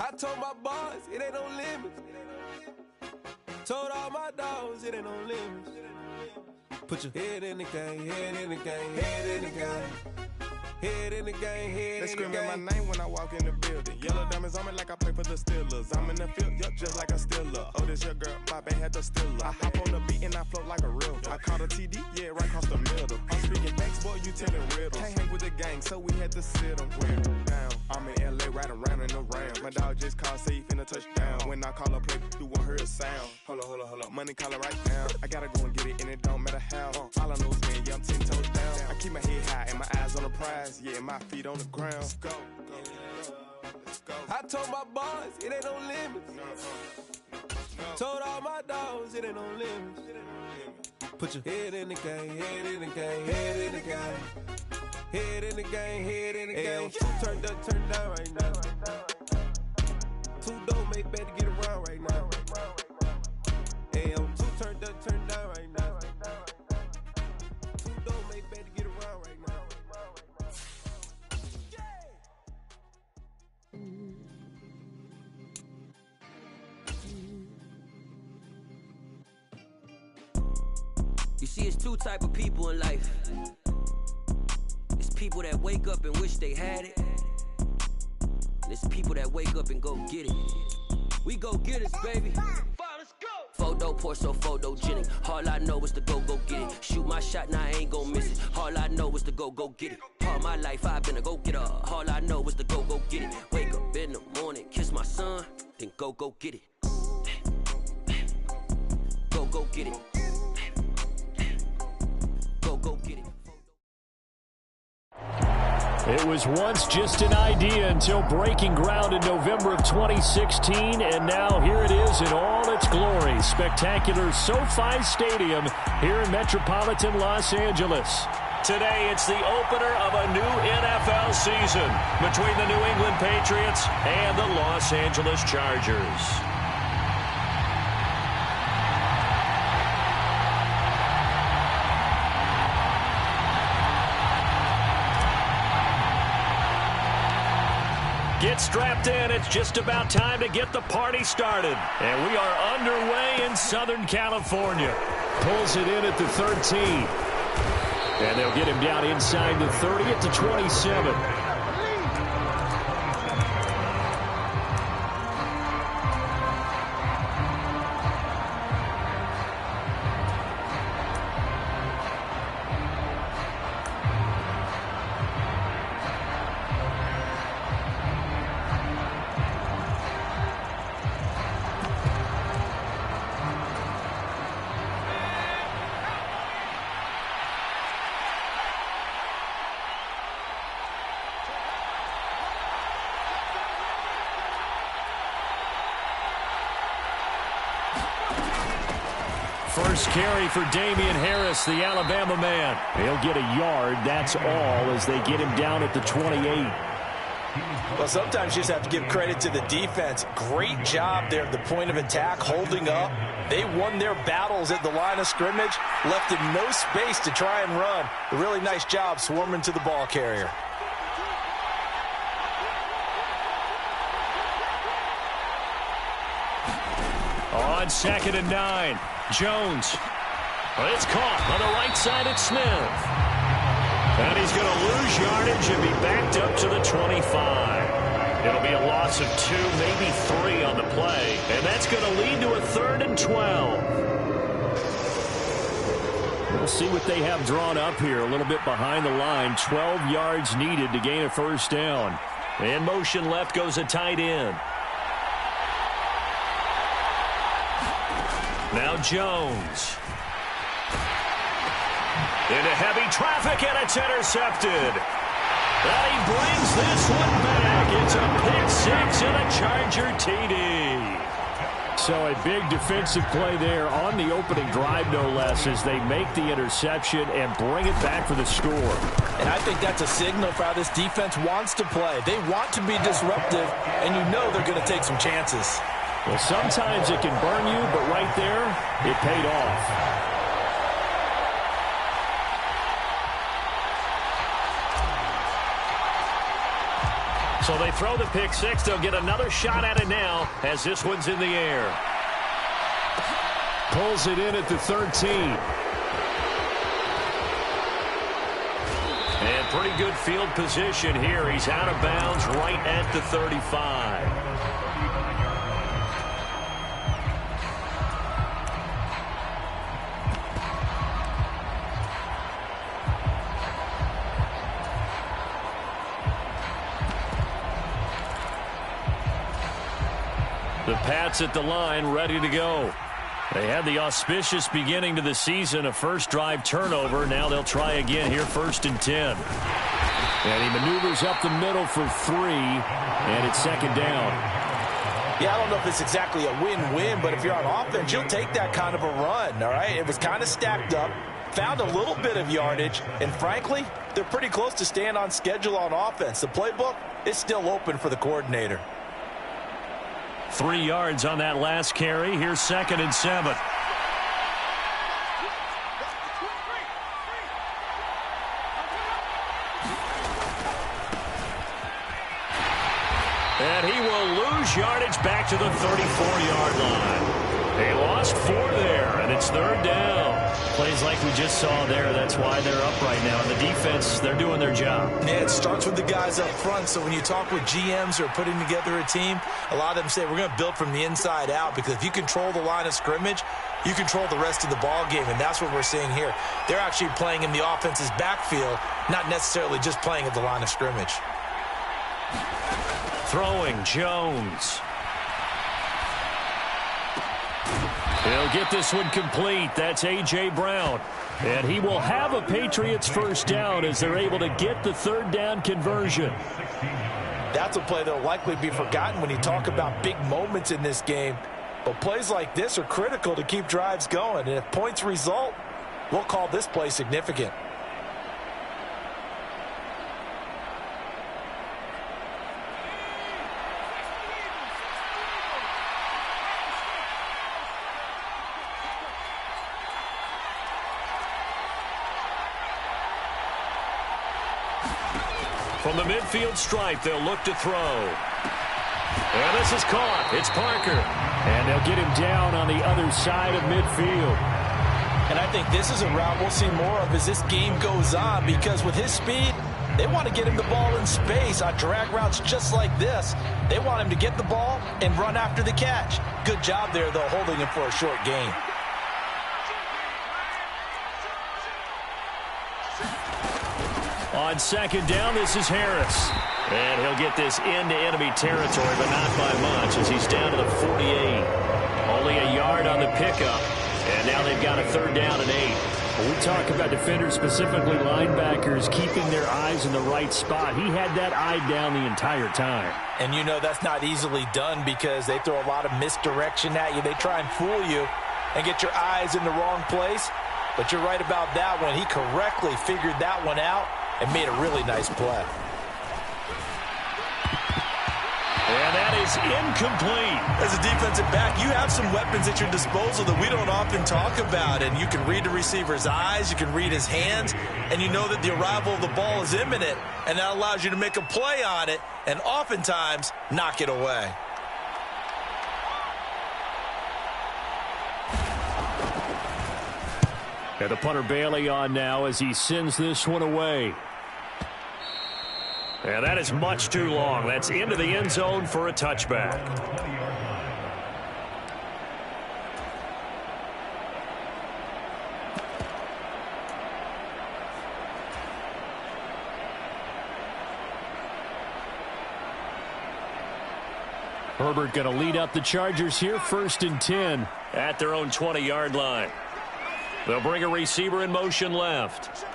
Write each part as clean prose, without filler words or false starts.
I told my boys, it ain't no limits. Told all my dogs, it ain't no limits. Put your head in the game, head in the game, head in the game. Head in the game, head in the game. They screaming my name when I walk in the building. Yellow diamonds on me like I play for the Steelers. I'm in the field, yup, just like a Steeler. Oh, this your girl, my band had the Steeler. I hop on the beat and I float like a river. I caught a TD, yeah, right across the middle. I'm speaking thanks, boy, you telling riddles. Can't hang with the gang, so we had to sit them down. I'm in LA, riding around in the Ram. My dog just called, say he finna touchdown. When I call a play, you won't hear a sound. Hold up, money call it right down. I gotta go and get it, and it don't matter how. All I know is when, yeah, I'm 10 toes down. I keep my head high and my eyes on the prize. Yeah, and my feet on the ground. Let's go. I told my boys, it ain't no limits. Told all my dogs, it ain't no limits. Put your head in the game, head in the game, head in the game. Head in the game, head in the game. Turned up, turned down right now. Two dope make better get around right now. Hey, I'm two turned up, turned down right now. Two dope make better get around right now. You see, it's two type of people in life. It's people that wake up and wish they had it. And it's people that wake up and go get it. We go get it, baby. Let's go. Photo pour so photogenic. All I know is to go get it. Shoot my shot, now I ain't gon' miss it. All I know is to go get it. All my life I've been a go-getter. All I know is to go get it. Wake up in the morning, kiss my son, then go get it. Go get it. Go get it. It was once just an idea until breaking ground in November of 2016, and now here it is in all its glory. Spectacular SoFi Stadium here in metropolitan Los Angeles. Today, it's the opener of a new NFL season between the New England Patriots and the Los Angeles Chargers. Get strapped in. It's just about time to get the party started. And we are underway in Southern California. Pulls it in at the 13. And they'll get him down inside the 30 at the 27. First carry for Damian Harris, the Alabama man. He'll get a yard, that's all, as they get him down at the 28. Well, sometimes you just have to give credit to the defense. Great job there at the point of attack, holding up. They won their battles at the line of scrimmage, left him no space to try and run. A really nice job swarming to the ball carrier. On 2nd and 9, Jones. Well, it's caught on the right side at Smith. And he's going to lose yardage and be backed up to the 25. It'll be a loss of 2, maybe 3 on the play. And that's going to lead to a 3rd and 12. We'll see what they have drawn up here. A little bit behind the line. 12 yards needed to gain a first down. In motion left goes a tight end. Now Jones. Into heavy traffic, and it's intercepted. And he brings this one back. It's a pick 6 and a Charger TD. So a big defensive play there on the opening drive, no less, as they make the interception and bring it back for the score. And I think that's a signal for how this defense wants to play. They want to be disruptive, and you know they're going to take some chances. Well, sometimes it can burn you, but right there, it paid off. So they throw the pick six. They'll get another shot at it now as this one's in the air. Pulls it in at the 13. And pretty good field position here. He's out of bounds right at the 35. The Pats at the line, ready to go. They had the auspicious beginning to the season, a first drive turnover. Now they'll try again here, 1st and 10. And he maneuvers up the middle for 3, and it's 2nd down. Yeah, I don't know if it's exactly a win-win, but if you're on offense, you'll take that kind of a run, all right? It was kind of stacked up, found a little bit of yardage, and frankly, they're pretty close to staying on schedule on offense. The playbook is still open for the coordinator. 3 yards on that last carry. Here's 2nd and 7. And he will lose yardage back to the 34-yard line. They lost 4 there, and it's 3rd down. Plays like we just saw there. That's why they're up right now. And the defense, they're doing their job. Yeah, it starts with the guys up front. So when you talk with GMs who are putting together a team, a lot of them say we're going to build from the inside out, because if you control the line of scrimmage, you control the rest of the ball game, and that's what we're seeing here. They're actually playing in the offense's backfield, not necessarily just playing at the line of scrimmage. Throwing, Jones. He'll get this one complete. That's A.J. Brown. And he will have a Patriots first down as they're able to get the 3rd down conversion. That's a play that will likely be forgotten when you talk about big moments in this game. But plays like this are critical to keep drives going. And if points result, we'll call this play significant. From the midfield stripe, they'll look to throw. And this is caught. It's Parker. And they'll get him down on the other side of midfield. And I think this is a route we'll see more of as this game goes on, because with his speed, they want to get him the ball in space on drag routes just like this. They want him to get the ball and run after the catch. Good job there, though, holding him for a short gain. On 2nd down, this is Harris. And he'll get this into enemy territory, but not by much, as he's down to the 48. Only a yard on the pickup. And now they've got a 3rd down and 8. When we talk about defenders, specifically linebackers, keeping their eyes in the right spot, he had that eye down the entire time. And you know that's not easily done, because they throw a lot of misdirection at you. They try and fool you and get your eyes in the wrong place. But you're right about that one. He correctly figured that one out and made a really nice play. And that is incomplete. As a defensive back, you have some weapons at your disposal that we don't often talk about. And you can read the receiver's eyes, you can read his hands, and you know that the arrival of the ball is imminent. And that allows you to make a play on it and oftentimes knock it away. And the punter Bailey on now as he sends this one away. And that is much too long. That's into the end zone for a touchback. Herbert going to lead up the Chargers here, 1st and 10 at their own 20-yard line. They'll bring a receiver in motion left.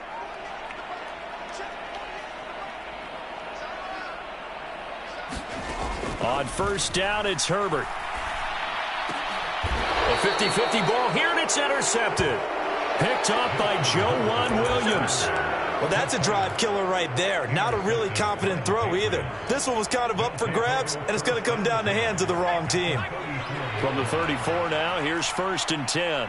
On 1st down, it's Herbert. A 50-50 ball here, and it's intercepted. Picked off by Joe Williams. Well, that's a drive killer right there. Not a really confident throw either. This one was kind of up for grabs, and it's going to come down the hands of the wrong team. From the 34 now, here's 1st and 10.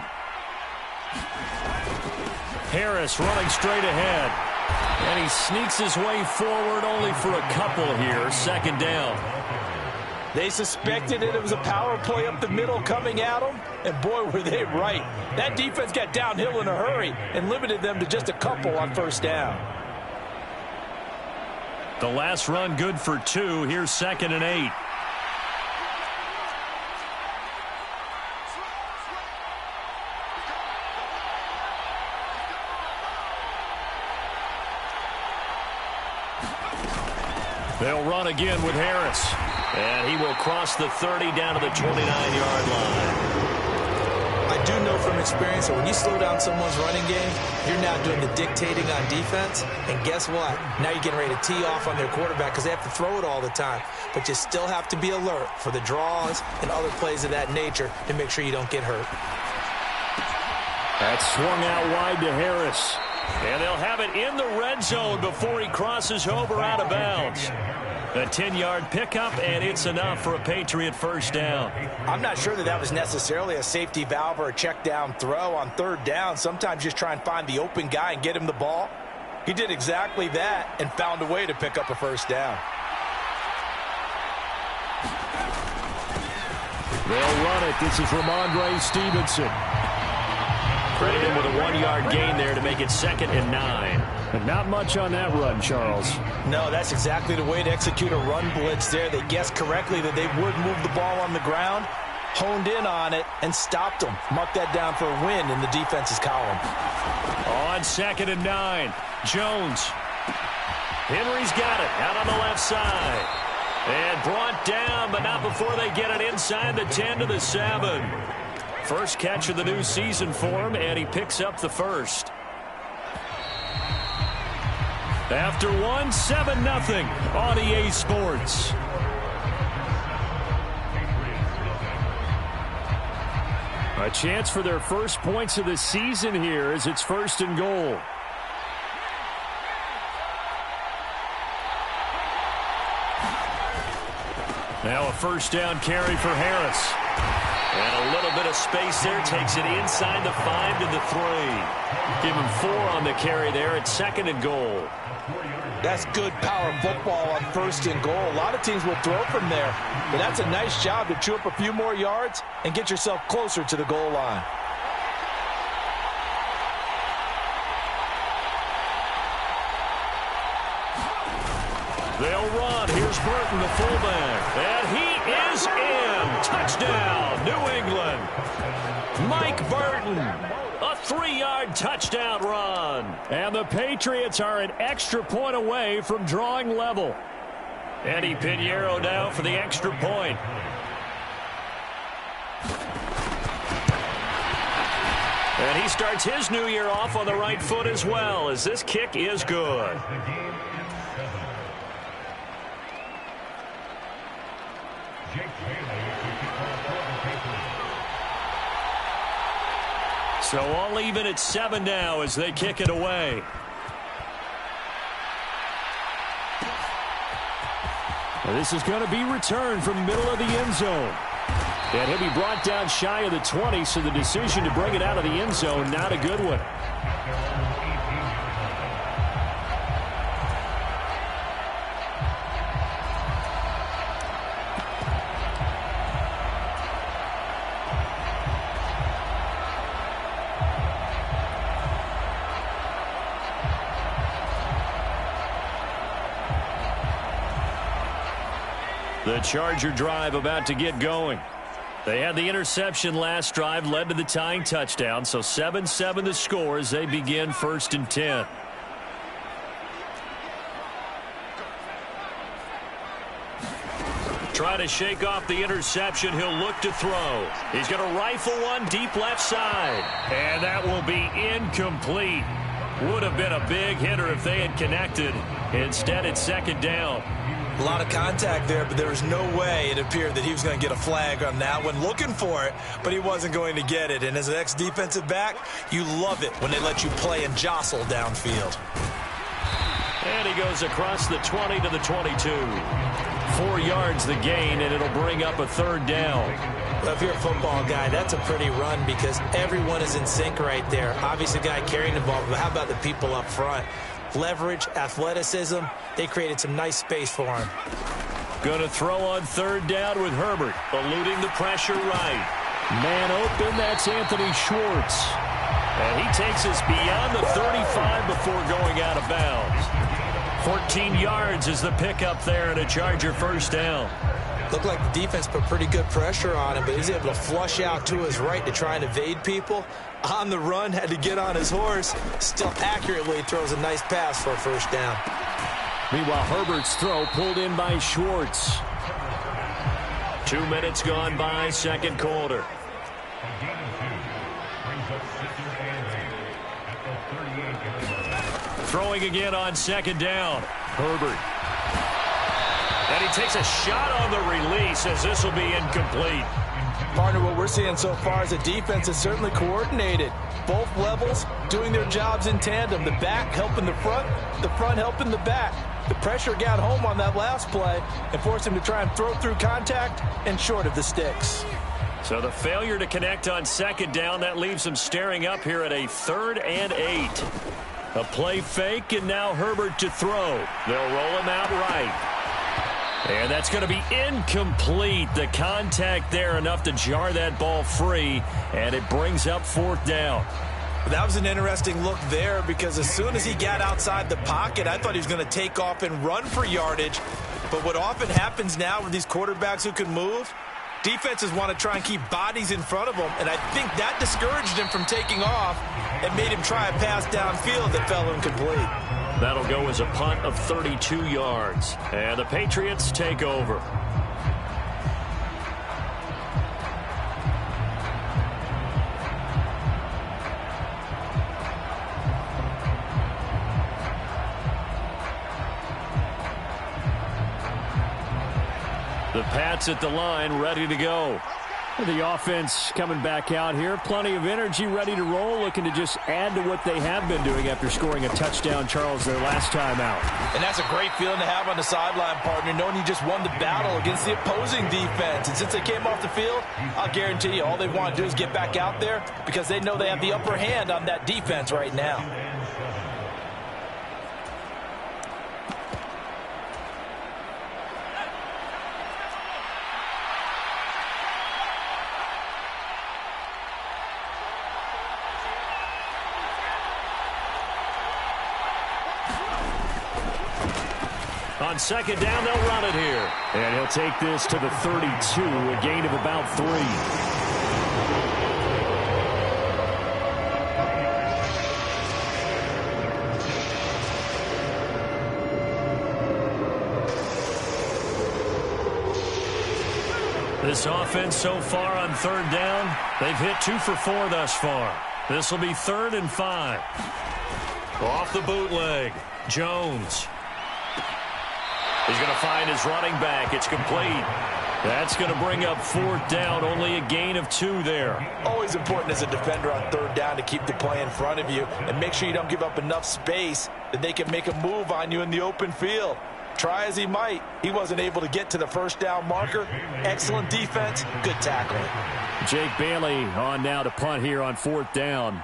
Harris running straight ahead. And he sneaks his way forward only for a couple here. Second down. They suspected it was a power play up the middle coming at them, and boy, were they right. That defense got downhill in a hurry and limited them to just a couple on first down. The last run good for 2. Here's 2nd and 8. They'll run again with Harris. And he will cross the 30 down to the 29-yard line. I do know from experience that when you slow down someone's running game, you're now doing the dictating on defense. And guess what? Now you're getting ready to tee off on their quarterback because they have to throw it all the time. But you still have to be alert for the draws and other plays of that nature to make sure you don't get hurt. That's swung out wide to Harris. And they'll have it in the red zone before he crosses over out of bounds. A 10-yard pickup, and it's enough for a Patriot first down. I'm not sure that was necessarily a safety valve or a check down throw on third down. Sometimes just try and find the open guy and get him the ball. He did exactly that and found a way to pick up a first down. They'll run it. This is Ramondre Stevenson. Credit him with a 1-yard gain there to make it 2nd and 9. And not much on that run, Charles. No, that's exactly the way to execute a run blitz there. They guessed correctly that they would move the ball on the ground, honed in on it, and stopped them. Mark that down for a win in the defense's column. On 2nd and 9, Jones. Henry's got it out on the left side. And brought down, but not before they get it inside the 10 to the 7. First catch of the new season for him, and he picks up the first. After 1, 7-0 on EA Sports. A chance for their first points of the season here as it's 1st and goal. Now a first down carry for Harris. And a little bit of space there. Takes it inside the 5 to the 3. Give him 4 on the carry there at 2nd and goal. That's good power football on 1st and goal. A lot of teams will throw from there. But that's a nice job to chew up a few more yards and get yourself closer to the goal line. They'll run. Here's Burton, the fullback. And he is in. Touchdown, New England. Mike Burton. A 3-yard touchdown run. And the Patriots are an extra point away from drawing level. Eddie Pinheiro now for the extra point. And he starts his new year off on the right foot as well, as this kick is good. So all even at 7 now as they kick it away. Well, this is going to be returned from the middle of the end zone. And he'll be brought down shy of the 20, so the decision to bring it out of the end zone, not a good one. The Charger drive about to get going. They had the interception last drive, led to the tying touchdown, so 7-7 the score as they begin 1st and 10. Try to shake off the interception. He'll look to throw. He's going to rifle one deep left side. And that will be incomplete. Would have been a big hitter if they had connected. Instead, it's 2nd down. A lot of contact there, but there was no way it appeared that he was going to get a flag on that one. Looking for it, but he wasn't going to get it. And as an ex-defensive back, you love it when they let you play and jostle downfield. And he goes across the 20 to the 22. 4 yards the gain, and it'll bring up a 3rd down. Well, if you're a football guy, that's a pretty run because everyone is in sync right there. Obviously, the guy carrying the ball, but how about the people up front? leverage, athleticism. They created some nice space for him. Going to throw on third down with Herbert, eluding the pressure right. Man open, that's Anthony Schwartz. And he takes us beyond the 35 before going out of bounds. 14 yards is the pickup there and a Charger first down. Looked like the defense put pretty good pressure on him, but he's able to flush out to his right to try and evade people. On the run, had to get on his horse. Still accurately throws a nice pass for a first down. Meanwhile, Herbert's throw pulled in by Schwartz. 2 minutes gone by, second quarter. Throwing again on second down. Herbert. And he takes a shot on the release as this will be incomplete. Partner, what we're seeing so far is the defense is certainly coordinated. Both levels doing their jobs in tandem. The back helping the front helping the back. The pressure got home on that last play and forced him to try and throw through contact and short of the sticks. So the failure to connect on second down, that leaves him staring up here at a 3rd and 8. A play fake, and now Herbert to throw. They'll roll him out right. And that's going to be incomplete. The contact there enough to jar that ball free, and it brings up 4th down. That was an interesting look there because as soon as he got outside the pocket, I thought he was going to take off and run for yardage. But what often happens now with these quarterbacks who can move, defenses want to try and keep bodies in front of them, and I think that discouraged him from taking off and made him try a pass downfield that fell incomplete. That'll go as a punt of 32 yards. And the Patriots take over. The Pats at the line, ready to go. The offense coming back out here. Plenty of energy, ready to roll, looking to just add to what they have been doing after scoring a touchdown, Charles, their last time out. And that's a great feeling to have on the sideline, partner, knowing you just won the battle against the opposing defense. And since they came off the field, I'll guarantee you all they want to do is get back out there because they know they have the upper hand on that defense right now. On second down, they'll run it here. And he'll take this to the 32, a gain of about 3. This offense so far on third down, they've hit 2 for 4 thus far. This will be 3rd and 5. Off the bootleg, Jones. He's going to find his running back. It's complete. That's going to bring up 4th down. Only a gain of 2 there. Always important as a defender on third down to keep the play in front of you and make sure you don't give up enough space that they can make a move on you in the open field. Try as he might, he wasn't able to get to the first down marker. Excellent defense, good tackling. Jake Bailey on now to punt here on 4th down.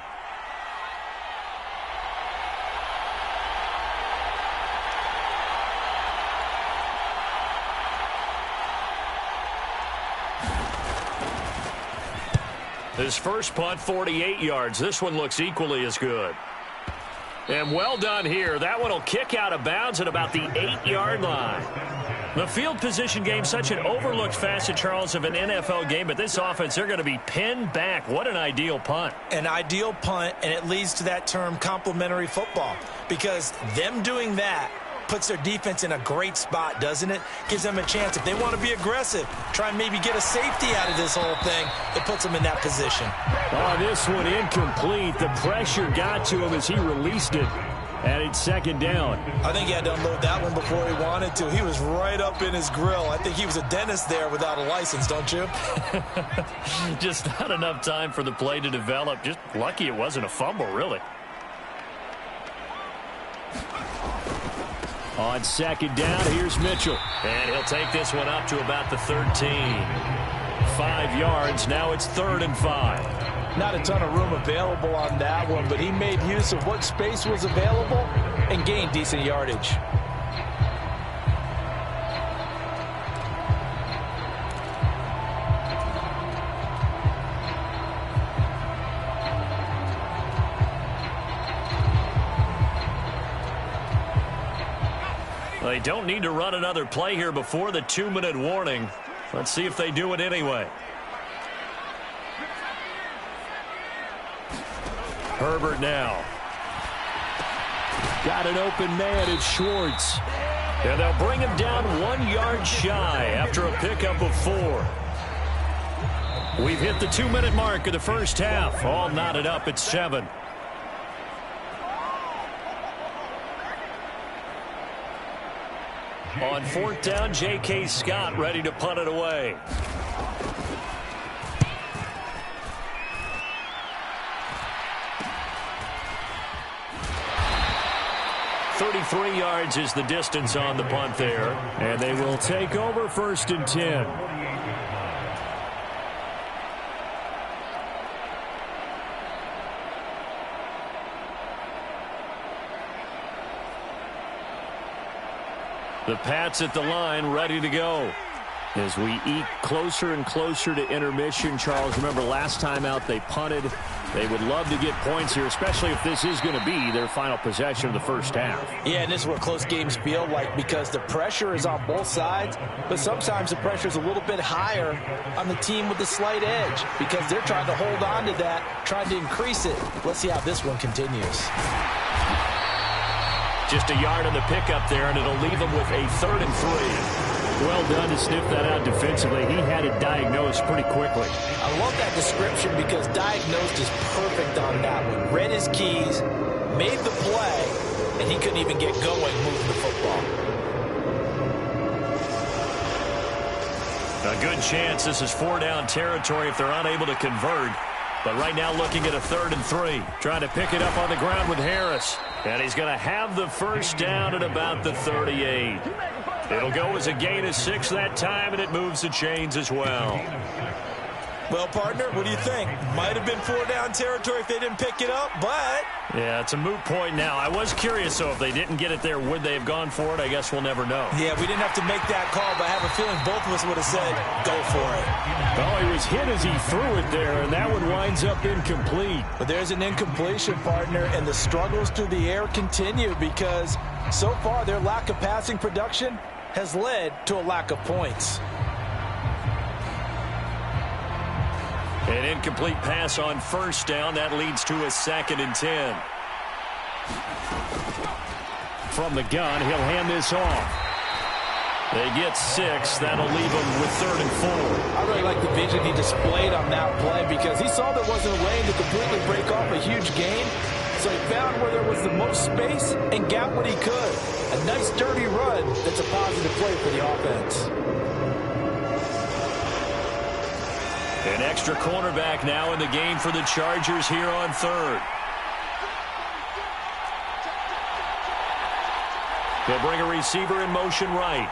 His first punt, 48 yards. This one looks equally as good. And well done here. That one will kick out of bounds at about the 8-yard line. The field position game, such an overlooked facet, Charles, of an NFL game, but this offense, they're going to be pinned back. What an ideal punt. An ideal punt, and it leads to that term complementary football, because them doing that puts their defense in a great spot, doesn't it? Gives them a chance. If they want to be aggressive, try and maybe get a safety out of this whole thing, it puts them in that position. Oh, this one incomplete. The pressure got to him as he released it. And it's second down. I think he had to unload that one before he wanted to. He was right up in his grill. I think he was a dentist there without a license, don't you? Just not enough time for the play to develop. Just lucky it wasn't a fumble, really. On second down, here's Mitchell. And he'll take this one up to about the 13. 5 yards. Now it's 3rd and 5. Not a ton of room available on that one, but he made use of what space was available and gain decent yardage. They don't need to run another play here before the 2-minute warning. Let's see if they do it anyway. Herbert now. Got an open man. It's Schwartz. And they'll bring him down 1 yard shy after a pickup of 4. We've hit the 2-minute mark of the first half. All knotted up at 7. On 4th down, J.K. Scott ready to punt it away. "33 yards is the distance on the punt there. And they will take over 1st and 10. The Pats at the line, ready to go. As we eke closer and closer to intermission, Charles, remember last time out they punted. They would love to get points here, especially if this is going to be their final possession of the first half. Yeah, and this is what close games feel like because the pressure is on both sides, but sometimes the pressure is a little bit higher on the team with the slight edge because they're trying to hold on to that, trying to increase it. Let's see how this one continues. Just a yard on the pickup there, and it'll leave them with a 3rd and 3. Well done to sniff that out defensively. He had it diagnosed pretty quickly. I love that description because diagnosed is perfect on that one. Read his keys, made the play, and he couldn't even get going moving the football. A good chance this is 4-down territory if they're unable to convert. But right now looking at a 3rd and 3. Trying to pick it up on the ground with Harris. And he's going to have the first down at about the 38. It'll go as a gain of 6 that time, and it moves the chains as well. Well, partner, what do you think? Might have been 4-down territory if they didn't pick it up, but... Yeah, it's a moot point now. I was curious, though, if they didn't get it there, would they have gone for it? I guess we'll never know. Yeah, we didn't have to make that call, but I have a feeling both of us would have said, go for it. Well, he was hit as he threw it there, and that one winds up incomplete. But there's an incompletion, partner, and the struggles through the air continue because so far their lack of passing production has led to a lack of points. An incomplete pass on 1st down. That leads to a 2nd and 10. From the gun, he'll hand this off. They get 6. That'll leave them with 3rd and 4. I really like the vision he displayed on that play because he saw there wasn't a lane to completely break off a huge gain. So he found where there was the most space and got what he could. A nice, dirty run that's a positive play for the offense. An extra cornerback now in the game for the Chargers here on 3rd. They'll bring a receiver in motion right.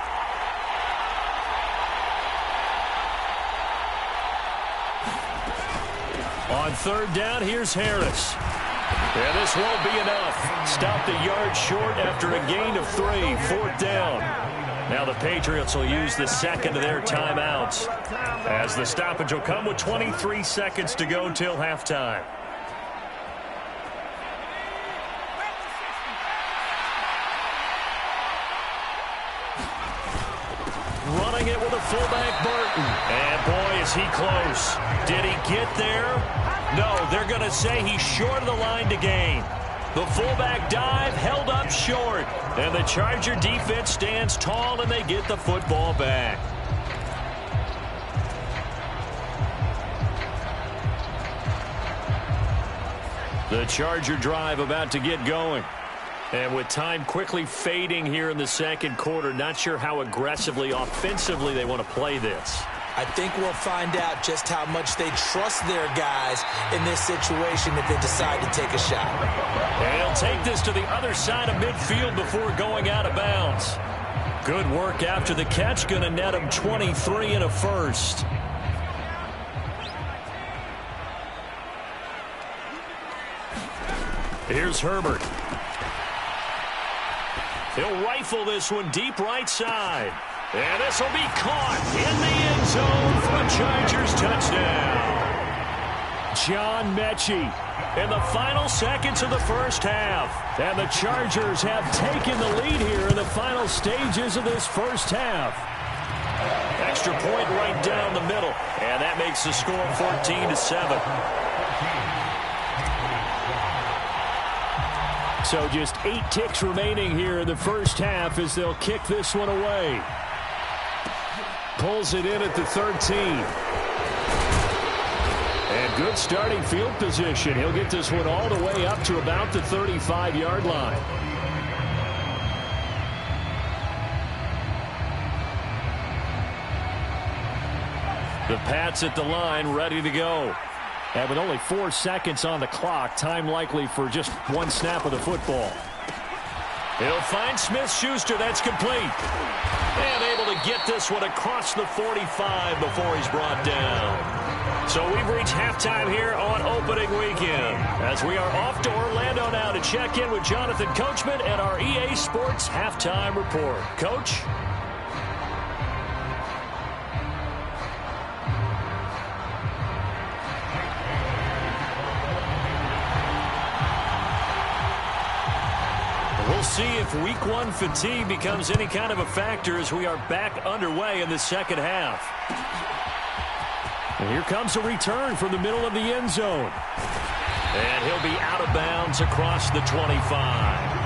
On 3rd down, here's Harris. And this won't be enough. Stopped a yard short after a gain of 3. 4th down. Now the Patriots will use the 2nd of their timeouts as the stoppage will come with 23 seconds to go till halftime. Running it with a fullback, Burton. And boy, is he close. Did he get there? No, they're going to say he's short of the line to gain. The fullback dive held up short. And the Charger defense stands tall, and they get the football back. The Charger drive about to get going. And with time quickly fading here in the 2nd quarter, not sure how aggressively, offensively they want to play this. I think we'll find out just how much they trust their guys in this situation if they decide to take a shot. And he'll take this to the other side of midfield before going out of bounds. Good work after the catch, going to net him 23 and a first. Here's Herbert. He'll rifle this one deep right side. And this will be caught in the end zone for a Chargers touchdown. John Mechie in the final seconds of the first half. And the Chargers have taken the lead here in the final stages of this first half. Extra point right down the middle. And that makes the score 14-7. So just 8 ticks remaining here in the first half as they'll kick this one away. Pulls it in at the 13. And good starting field position. He'll get this one all the way up to about the 35-yard line. The Pats at the line, ready to go. And with only 4 seconds on the clock, time likely for just one snap of the football. He'll find Smith-Schuster. That's complete. And able to get this one across the 45 before he's brought down. So we've reached halftime here on opening weekend, as we are off to Orlando now to check in with Jonathan Coachman and our EA Sports Halftime Report. Coach? We'll see if Week 1 fatigue becomes any kind of a factor as we are back underway in the second half. And here comes a return from the middle of the end zone. And he'll be out of bounds across the 25.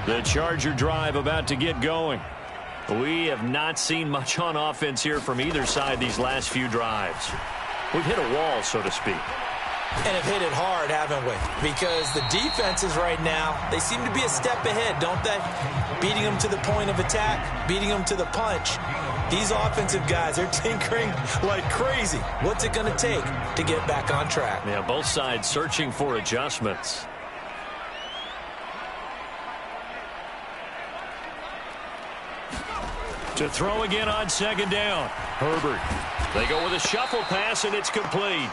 The Charger drive about to get going. We have not seen much on offense here from either side these last few drives. We've hit a wall, so to speak. And have hit it hard, haven't we? Because the defenses right now, they seem to be a step ahead, don't they? Beating them to the point of attack, beating them to the punch. These offensive guys, they're tinkering like crazy. What's it going to take to get back on track? Yeah, both sides searching for adjustments. To throw again on second down. Herbert. They go with a shuffle pass, and it's complete.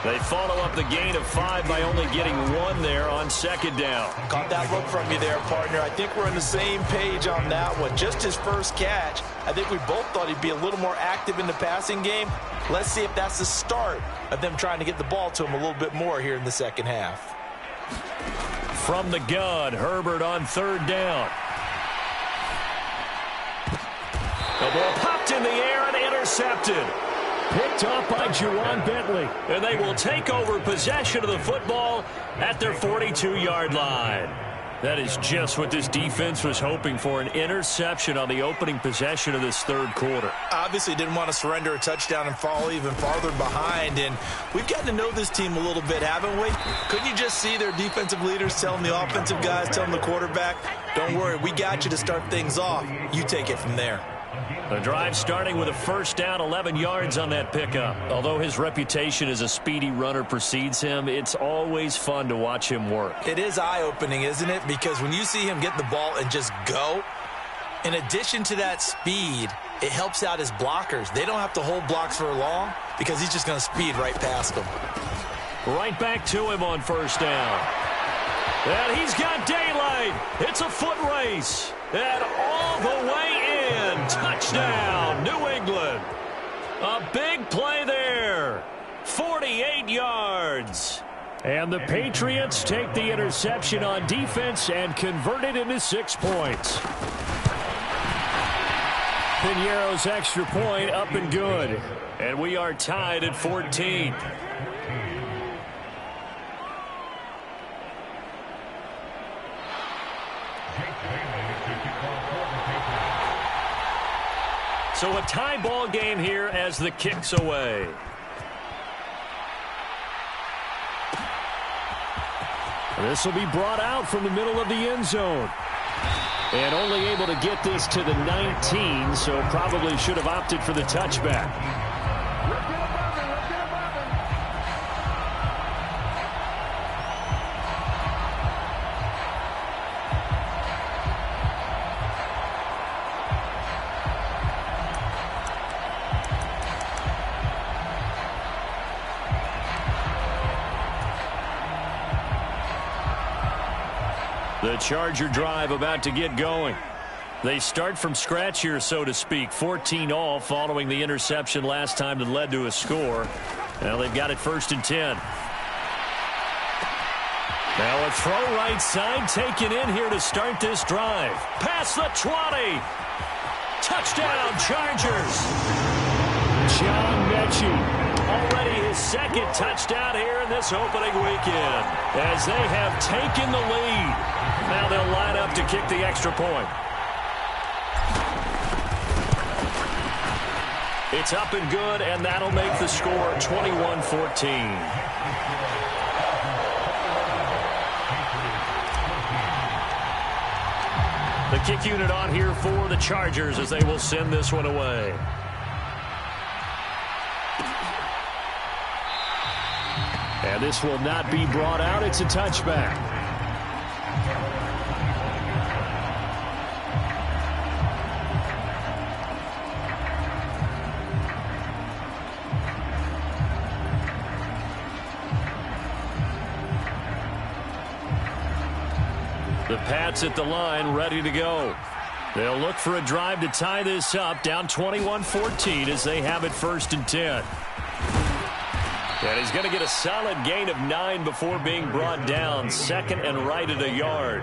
They follow up the gain of 5 by only getting 1 there on second down. Caught that look from you there, partner. I think we're on the same page on that one. Just his first catch. I think we both thought he'd be a little more active in the passing game. Let's see if that's the start of them trying to get the ball to him a little bit more here in the second half. From the gun, Herbert on third down. The ball popped in the air and intercepted. Picked up by Juwan Bentley. And they will take over possession of the football at their 42-yard line. That is just what this defense was hoping for, an interception on the opening possession of this third quarter. Obviously didn't want to surrender a touchdown and fall even farther behind. And we've gotten to know this team a little bit, haven't we? Couldn't you just see their defensive leaders telling the offensive guys, telling the quarterback, don't worry, we got you to start things off. You take it from there. The drive starting with a first down, 11 yards on that pickup. Although his reputation as a speedy runner precedes him, it's always fun to watch him work. It is eye-opening, isn't it? Because when you see him get the ball and just go, in addition to that speed, it helps out his blockers. They don't have to hold blocks for long because he's just going to speed right past them. Right back to him on first down. And he's got daylight. It's a foot race. And all the way in. Touchdown, New England. A big play there. 48 yards. And the Patriots take the interception on defense and convert it into 6 points. Pinheiro's extra point up and good. And we are tied at 14. So a tie ball game here as the kick's away. This will be brought out from the middle of the end zone. And only able to get this to the 19, so probably should have opted for the touchback. The Charger drive about to get going. They start from scratch here, so to speak. 14-all following the interception last time that led to a score. Now they've got it 1st and 10. Now a throw right side taken in here to start this drive. Past the 20. Touchdown, Chargers. John Mechie. Already his 2nd touchdown here in this opening weekend. As they have taken the lead. Now they'll line up to kick the extra point. It's up and good, and that'll make the score 21-14. The kick unit on here for the Chargers as they will send this one away. And this will not be brought out. It's a touchback. The Pats at the line, ready to go. They'll look for a drive to tie this up, down 21-14 as they have it 1st and 10. And he's going to get a solid gain of 9 before being brought down, 2nd and right at a yard.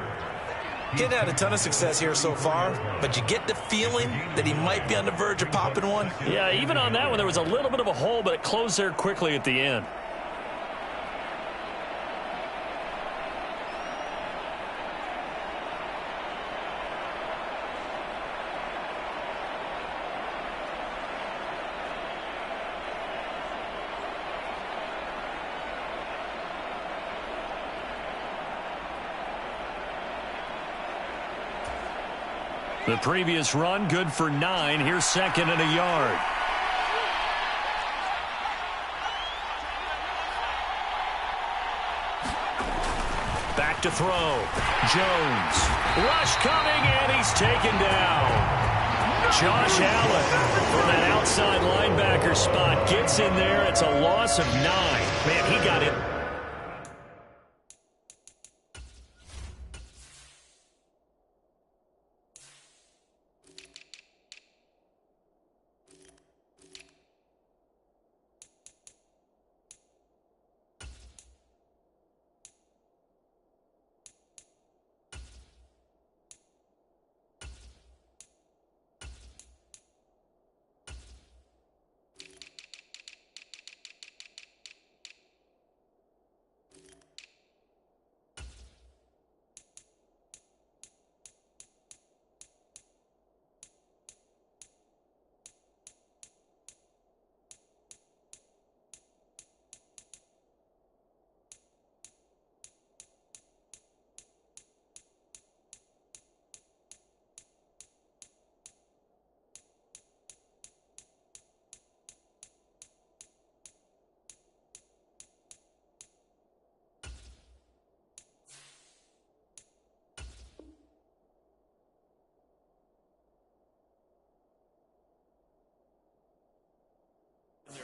He hadn't had a ton of success here so far, but you get the feeling that he might be on the verge of popping one. Yeah, even on that one, there was a little bit of a hole, but it closed there quickly at the end. The previous run, good for 9. Here's 2nd and a yard. Back to throw. Jones. Rush coming, and he's taken down. Josh Allen from that outside linebacker spot gets in there. It's a loss of 9. Man, he got it.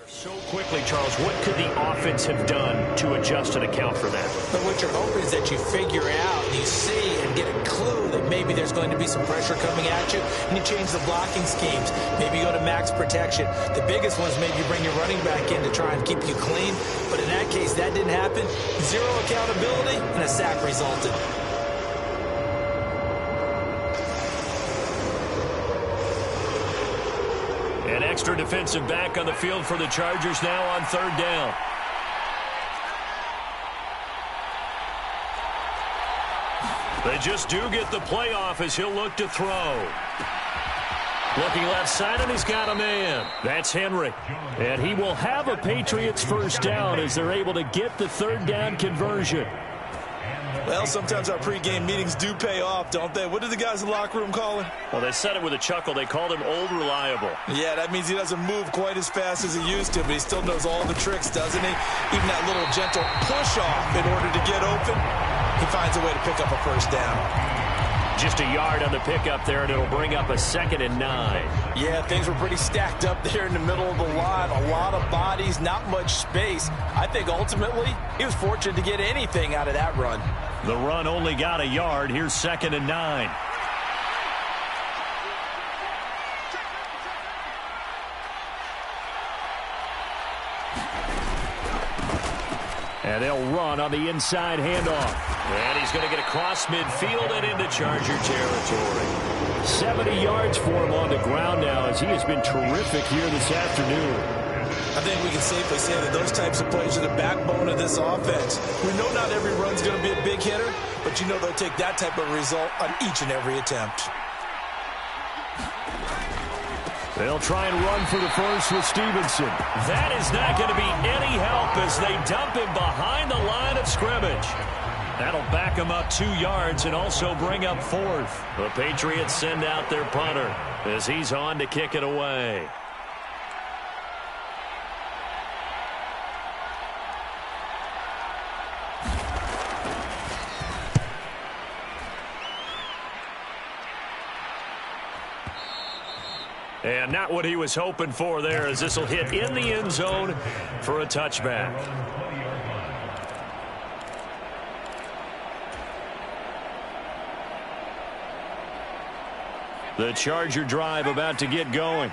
So quickly, Charles, what could the offense have done to adjust and account for that? But what you're hoping is that you figure out, you see and get a clue that maybe there's going to be some pressure coming at you, and you change the blocking schemes. Maybe you go to max protection. The biggest one is maybe you bring your running back in to try and keep you clean. But in that case, that didn't happen. 0 accountability, and a sack resulted. An extra defensive back on the field for the Chargers now on 3rd down. They just do get the playoff as he'll look to throw. Looking left side, and he's got a man. That's Henry. And he will have a Patriots 1st down as they're able to get the 3rd down conversion. Well, sometimes our pregame meetings do pay off, don't they? What do the guys in the locker room call him? Well, they said it with a chuckle. They called him Old Reliable. Yeah, that means he doesn't move quite as fast as he used to, but he still knows all the tricks, doesn't he? Even that little gentle push-off in order to get open, he finds a way to pick up a 1st down. Just a yard on the pickup there, and it'll bring up a 2nd and 9. Yeah, things were pretty stacked up there in the middle of the line. A lot of bodies, not much space. I think ultimately he was fortunate to get anything out of that run. The run only got a yard. Here's 2nd and 9. And they'll run on the inside handoff. And he's going to get across midfield and into Charger territory. 70 yards for him on the ground now, as he has been terrific here this afternoon. I think we can safely say that those types of plays are the backbone of this offense. We know not every run's going to be a big hitter, but you know they'll take that type of result on each and every attempt. They'll try and run for the first with Stevenson. That is not going to be any help as they dump him behind the line of scrimmage. That'll back him up 2 yards and also bring up 4th. The Patriots send out their punter as he's on to kick it away. And not what he was hoping for there, as this will hit in the end zone for a touchback. The Charger drive about to get going.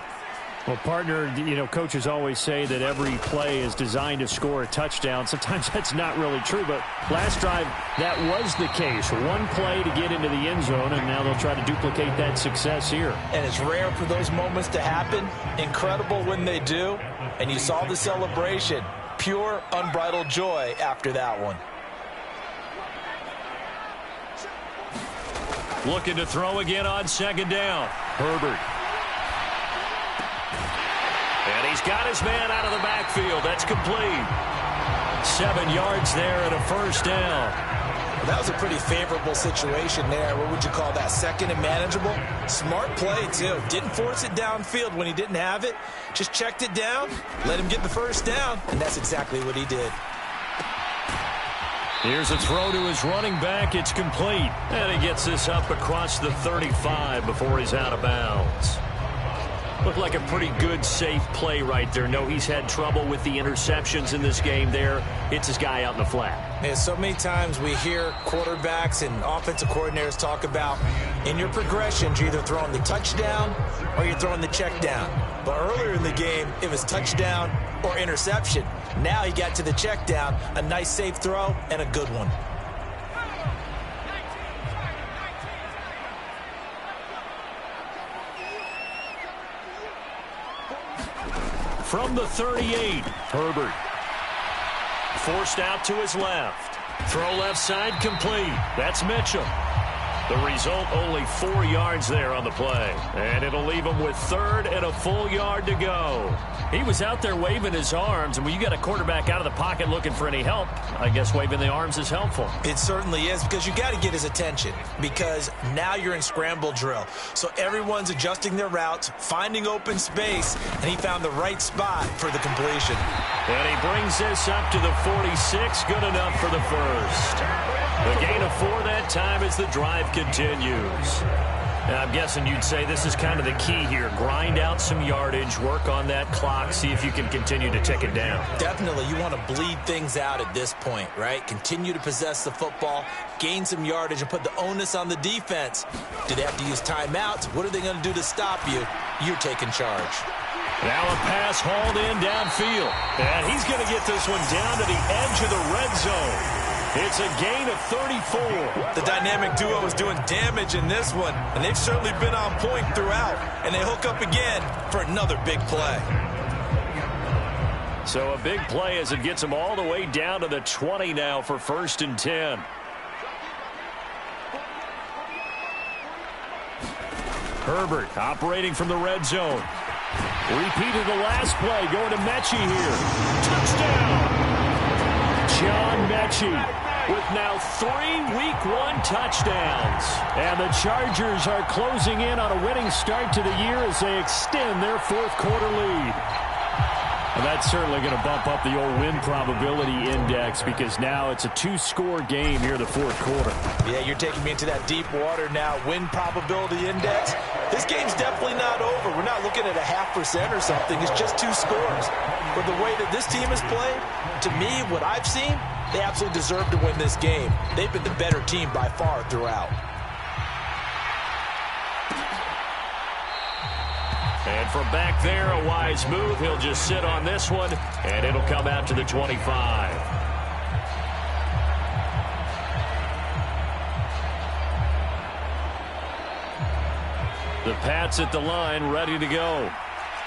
Well, partner, you know, coaches always say that every play is designed to score a touchdown. Sometimes that's not really true, but last drive, that was the case. One play to get into the end zone, and now they'll try to duplicate that success here. And it's rare for those moments to happen. Incredible when they do. And you saw the celebration. Pure, unbridled joy after that one. Looking to throw again on 2nd down. Herbert. And he's got his man out of the backfield. That's complete. 7 yards there and a first down. Well, that was a pretty favorable situation there. What would you call that? 2nd and manageable? Smart play, too. Didn't force it downfield when he didn't have it. Just checked it down, let him get the first down, and that's exactly what he did. Here's a throw to his running back. It's complete. And he gets this up across the 35 before he's out of bounds. Looked like a pretty good, safe play right there. No, he's had trouble with the interceptions in this game there. Hits his guy out in the flat. Yeah, so many times we hear quarterbacks and offensive coordinators talk about in your progressions, you're either throwing the touchdown or you're throwing the check down. But earlier in the game, it was touchdown or interception. Now he got to the check down, a nice safe throw, and a good one. From the 38, Herbert. Forced out to his left. Throw left side complete. That's Mitchell. The result, only 4 yards there on the play. And it'll leave him with 3rd and a full yard to go. He was out there waving his arms, and when you got a quarterback out of the pocket looking for any help, I guess waving the arms is helpful. It certainly is, because you got to get his attention, because now you're in scramble drill. So everyone's adjusting their routes, finding open space, and he found the right spot for the completion. And he brings this up to the 46, good enough for the first. The gain of 4 that time as the drive continues. And I'm guessing you'd say this is kind of the key here. Grind out some yardage, work on that clock, see if you can continue to tick it down. Definitely. You want to bleed things out at this point, right? Continue to possess the football, gain some yardage, and put the onus on the defense. Do they have to use timeouts? What are they going to do to stop you? You're taking charge. Now a pass hauled in downfield. And he's going to get this one down to the edge of the red zone. It's a gain of 34. The dynamic duo is doing damage in this one, and they've certainly been on point throughout. And they hook up again for another big play. So a big play as it gets them all the way down to the 20 now for 1st and 10. Herbert operating from the red zone. Repeated the last play, going to Mechie here. Touchdown! John Mechie with now 3 Week 1 touchdowns. And the Chargers are closing in on a winning start to the year as they extend their 4th quarter lead. Well, that's certainly going to bump up the old win probability index because now it's a 2-score game here in the fourth quarter. Yeah, you're taking me into that deep water now. Win probability index. This game's definitely not over. We're not looking at a 0.5% or something. It's just 2 scores. But the way that this team has played, to me, what I've seen, they absolutely deserve to win this game. They've been the better team by far throughout. And from back there, a wise move. He'll just sit on this one, and it'll come out to the 25. The Pats at the line, ready to go.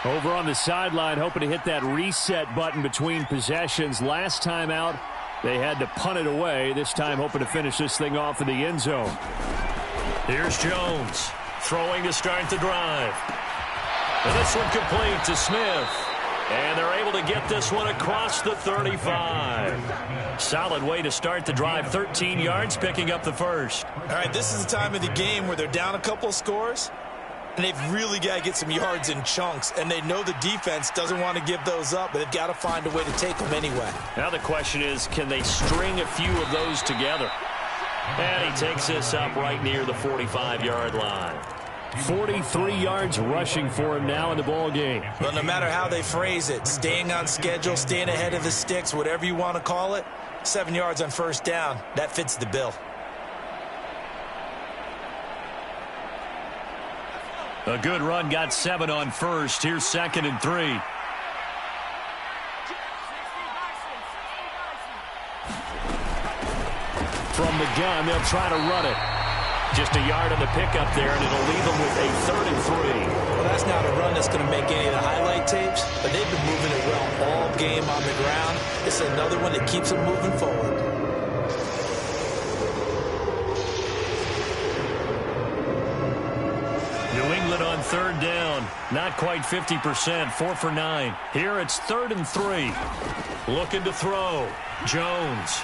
Over on the sideline, hoping to hit that reset button between possessions. Last time out, they had to punt it away. This time, hoping to finish this thing off in the end zone. Here's Jones, throwing to start the drive. And this one complete to Smith. And they're able to get this one across the 35. Solid way to start the drive. 13 yards, picking up the first. All right, this is the time of the game where they're down a couple of scores, and they've really got to get some yards in chunks. And they know the defense doesn't want to give those up, but they've got to find a way to take them anyway. Now the question is, can they string a few of those together? And he takes this up right near the 45-yard line. 43 yards rushing for him now in the ball game. Well, no matter how they phrase it, staying on schedule, staying ahead of the sticks, whatever you want to call it, 7 yards on first down, that fits the bill. A good run, got 7 on first. Here's 2nd and 3. From the gun, they'll try to run it. Just a yard on the pickup there, and it'll leave them with a 3rd and 3. Well, that's not a run that's going to make any of the highlight tapes, but they've been moving it well all game on the ground. It's another one that keeps them moving forward. New England on 3rd down. Not quite 50%, 4 for 9. Here it's 3rd and 3. Looking to throw. Jones.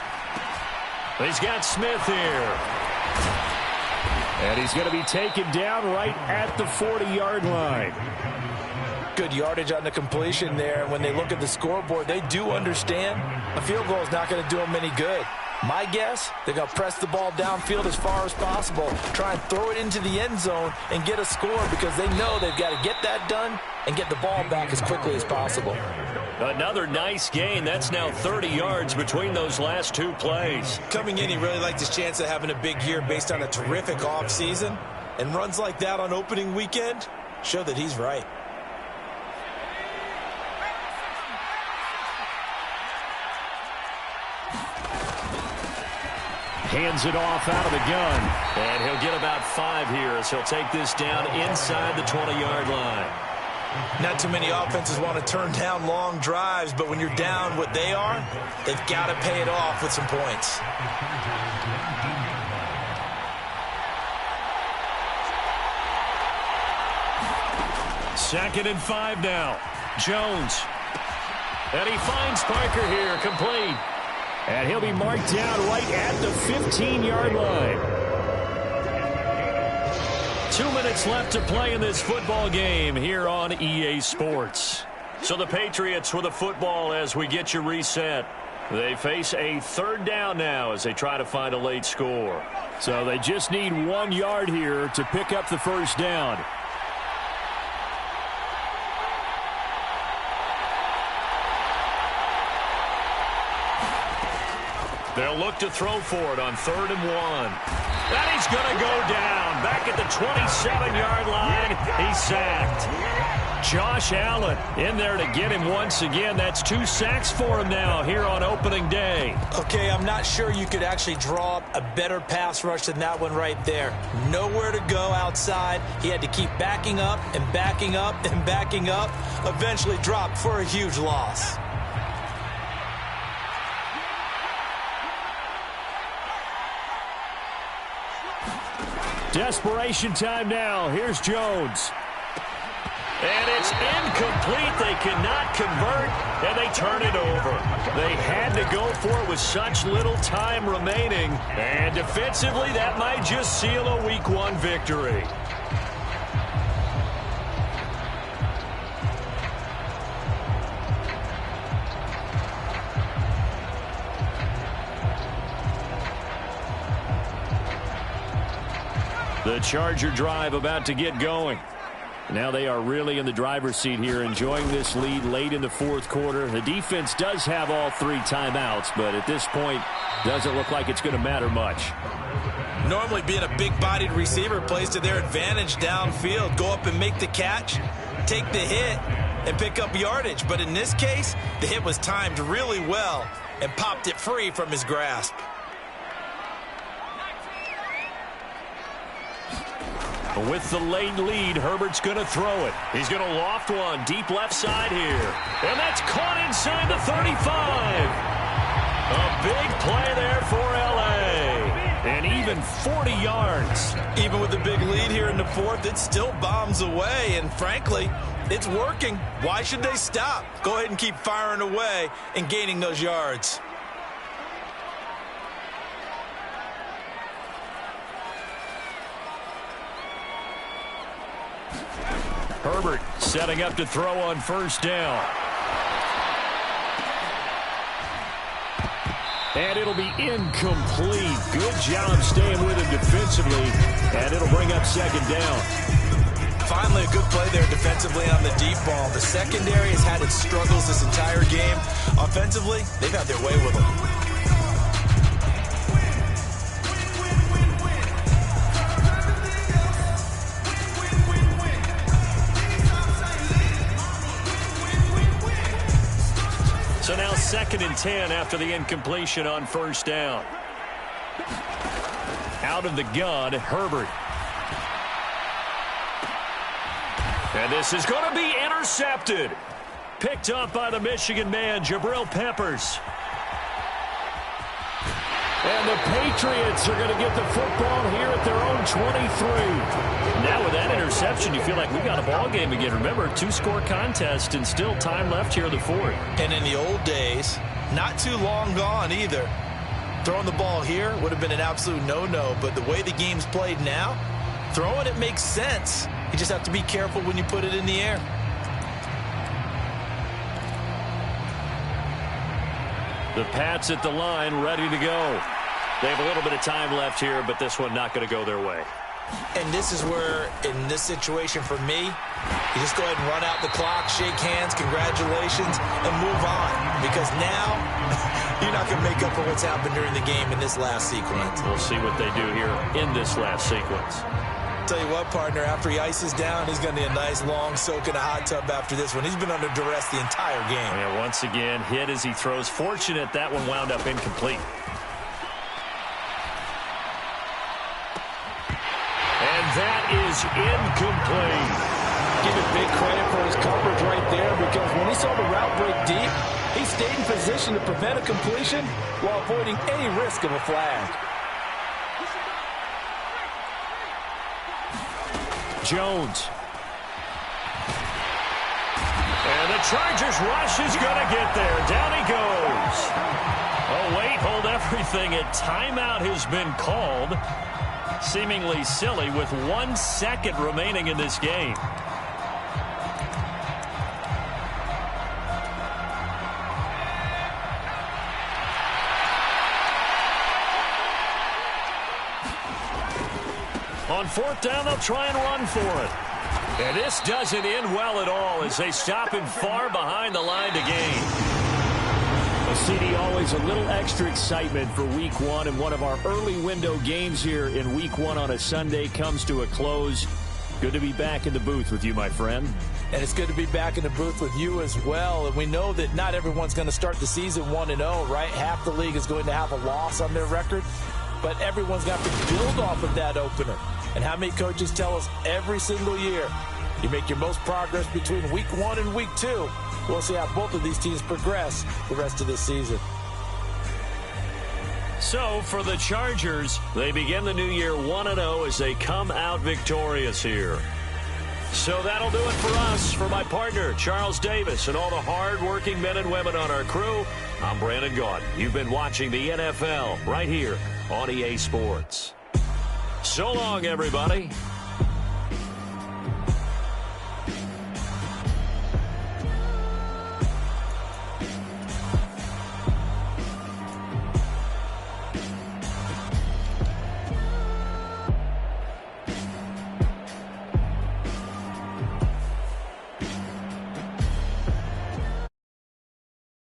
He's got Smith here. And he's going to be taken down right at the 40-yard line. Good yardage on the completion there. When they look at the scoreboard, they do understand a field goal is not going to do them any good. My guess, they're going to press the ball downfield as far as possible, try and throw it into the end zone and get a score because they know they've got to get that done and get the ball back as quickly as possible. Another nice gain. That's now 30 yards between those last 2 plays. Coming in, he really liked his chance of having a big year based on a terrific offseason. And runs like that on opening weekend show that he's right. Hands it off out of the gun. And he'll get about 5 here as he'll take this down inside the 20-yard line. Not too many offenses want to turn down long drives, but when you're down what they are, they've got to pay it off with some points. Second and 5 now. Jones. And he finds Parker here, complete. And he'll be marked down right at the 15-yard line. 2 minutes left to play in this football game here on EA Sports. So the Patriots with the football as we get you reset. They face a 3rd down now as they try to find a late score. So they just need 1 yard here to pick up the first down. They'll look to throw for it on 3rd and 1. And he's going to go down. Back at the 27-yard line. He's sacked. Josh Allen in there to get him once again. That's 2 sacks for him now here on opening day. Okay, I'm not sure you could actually draw up a better pass rush than that one right there. Nowhere to go outside. He had to keep backing up and backing up and backing up. Eventually dropped for a huge loss. Desperation time now. Here's Jones. And it's incomplete. They cannot convert, and they turn it over. They had to go for it with such little time remaining. And defensively, that might just seal a Week 1 victory. The Charger drive about to get going. Now they are really in the driver's seat here, enjoying this lead late in the fourth quarter. The defense does have all 3 timeouts, but at this point, doesn't look like it's going to matter much. Normally being a big-bodied receiver plays to their advantage downfield. Go up and make the catch, take the hit, and pick up yardage. But in this case, the hit was timed really well and popped it free from his grasp. With the late lead, Herbert's going to throw it. He's going to loft one deep left side here. And that's caught inside the 35. A big play there for L.A. And even 40 yards. Even with the big lead here in the fourth, it still bombs away. And frankly, it's working. Why should they stop? Go ahead and keep firing away and gaining those yards. Herbert setting up to throw on first down. And it'll be incomplete. Good job staying with him defensively. And it'll bring up second down. Finally, a good play there defensively on the deep ball. The secondary has had its struggles this entire game. Offensively, they've had their way with them. So now 2nd and 10 after the incompletion on first down. Out of the gun, Herbert. And this is going to be intercepted. Picked up by the Michigan man, Jabril Peppers. And the Patriots are going to get the football here at their own 23. Now with that interception, you feel like we got a ball game again. Remember, 2-score contest and still time left here in the fourth. And in the old days, not too long gone either. Throwing the ball here would have been an absolute no-no, but the way the game's played now, throwing it makes sense. You just have to be careful when you put it in the air. The Pats at the line, ready to go. They have a little bit of time left here, but this one not going to go their way. And this is where, in this situation for me, you just go ahead and run out the clock, shake hands, congratulations, and move on. Because now, you're not going to make up for what's happened during the game in this last sequence. We'll see what they do here in this last sequence. Tell you what, partner, after he ices down, he's going to need a nice long soak in a hot tub after this one. He's been under duress the entire game. Yeah, once again, hit as he throws. Fortunate that one wound up incomplete. And that is incomplete. Give him big credit for his coverage right there, because when he saw the route break deep, he stayed in position to prevent a completion while avoiding any risk of a flag. Jones. And the Chargers rush is going to get there. Down he goes. Oh, wait, hold everything. A timeout has been called. Seemingly silly with 1 second remaining in this game. On fourth down, they'll try and run for it. And this doesn't end well at all as they stop him far behind the line to gain. Well, CD, always a little extra excitement for Week 1, and one of our early window games here in Week 1 on a Sunday comes to a close. Good to be back in the booth with you, my friend. And it's good to be back in the booth with you as well. And we know that not everyone's going to start the season 1-0, right? Half the league is going to have a loss on their record. But everyone's got to build off of that opener. And how many coaches tell us every single year, you make your most progress between Week 1 and Week 2. We'll see how both of these teams progress the rest of this season. So, for the Chargers, they begin the new year 1-0 as they come out victorious here. So that'll do it for us. For my partner, Charles Davis, and all the hard-working men and women on our crew, I'm Brandon Gaudin. You've been watching the NFL right here on EA Sports. So long, everybody.